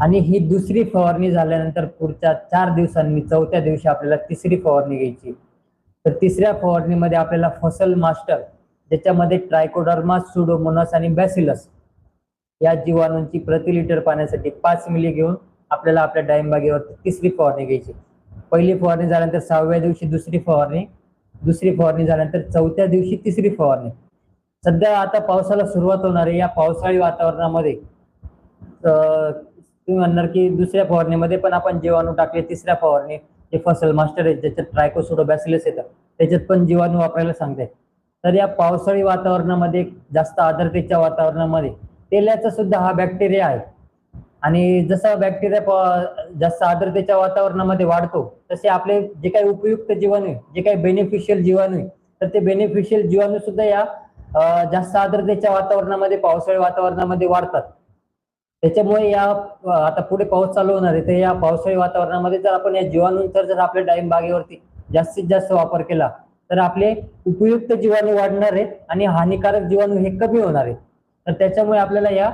आणि ही दुसरी फवारणी झाल्यानंतर पुढच्या 4 दिवसांनी चौथ्या दिवशी आपल्याला तिसरी फवारणी घ्यायची। तर तिसऱ्या फवारणीमध्ये आपल्याला फसल मास्टर, ज्याच्यामध्ये ट्रायकोडर्मा, सुडोमोनास आणि बॅसिलस या जीवाणूंची प्रति लिटर पाण्यासाठी 5 मिली घेऊन आपल्याला आपल्या डाळिंबागेवर तिसरी फवारणी घ्यायची। पहिली फवारणी झाल्यानंतर 6व्या दिवशी दुसरी फवारणी, दुसरी फवारणी झाल्यानंतर चौथ्या दिवशी तिसरी फवारणी। सध्या आता पावसाला सुरुवात होणार आहे, या पावसाळी वातावरणामध्ये तुम्ही म्हणणार की दुसऱ्या फवारणीमध्ये पण आपण जीवाणू टाकले, तिसऱ्या फवारणी जे फसल मास्टर आहे ज्याच्यात ट्रायकोसुडोबॅसिलस येतं त्याच्यात पण जीवाणू वापरायला सांगते। तर या पावसाळी वातावरणामध्ये, जास्त आर्द्रतेच्या वातावरणामध्ये तेल्याचा सुद्धा हा बॅक्टेरिया आहे आणि जसा बॅक्टेरिया जास्त आर्द्रतेच्या वातावरणामध्ये वाढतो तसे आपले जे काही उपयुक्त जीवाणू, जे काही बेनिफिशियल जीवाणू, तर ते बेनिफिशियल जीवाणू सुद्धा या जास्त आर्द्रतेच्या वातावरणामध्ये, पावसाळी वातावरणामध्ये वाढतात। त्याच्यामुळे या आता पुढे पाऊस चालू होणार आहे, तर या पावसाळी वातावरणामध्ये जर आपण या जीवाणूंचा जर आपल्या डाळिंब बागेवरती जास्तीत जास्त वापर केला तर आपले उपयुक्त जीवाणू वाढणार आहेत आणि हानिकारक जीवाणू हे कमी होणार आहेत। तर त्याच्यामुळे आपल्याला या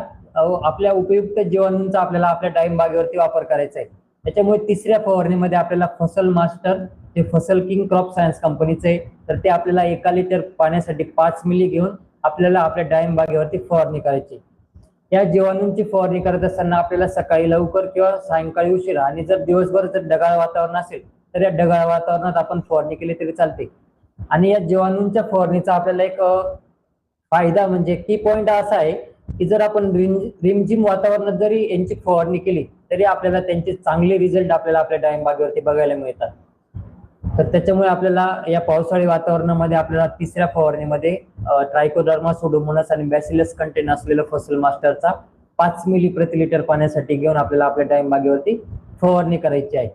आपल्या उपयुक्त जीवाणूंचा आपल्याला आपल्या डाळिंब बागेवरती वापर करायचा आहे। त्याच्यामुळे तिसऱ्या फवारणीमध्ये आपल्याला फसल मास्टर, जे फसल किंग क्रॉप सायन्स कंपनीचं आहे, तर ते आपल्याला 1 लिटर पाण्यासाठी 5 मिली घेऊन आपल्याला आपल्या डाळिंब बागेवरती फवारणी करायची। या जीवाणूंची फवारणी करत असताना आपल्याला सकाळी लवकर किंवा सायंकाळी उशिरा, आणि जर दिवसभर जर ढगाळ वातावरण असेल तर या ढगाळ वातावरणात आपण फवारणी केली तरी चालते। आणि या जीवाणूंच्या फवारणीचा आपल्याला एक फायदा म्हणजे की पॉइंट असा आहे की जर आपण रिमझिम वातावरणात जरी यांची फवारणी केली तरी आपल्याला त्यांचे चांगले रिझल्ट आपल्याला आपल्या डाळिंब बागेवरती बघायला मिळतात। तर त्याच्यामुळे आपल्याला या पावसाळी वातावरणामध्ये आपल्याला तिसऱ्या फवारणीमध्ये ट्रायकोडर्मा, सुडोमोनास आणि बॅसिलस कंटेन असलेलं फसल मास्टरचा 5 मिली प्रति लिटर पाण्यासाठी घेऊन आपल्याला आपल्या डाळिंब बागेवरती फवारणी करायची आहे।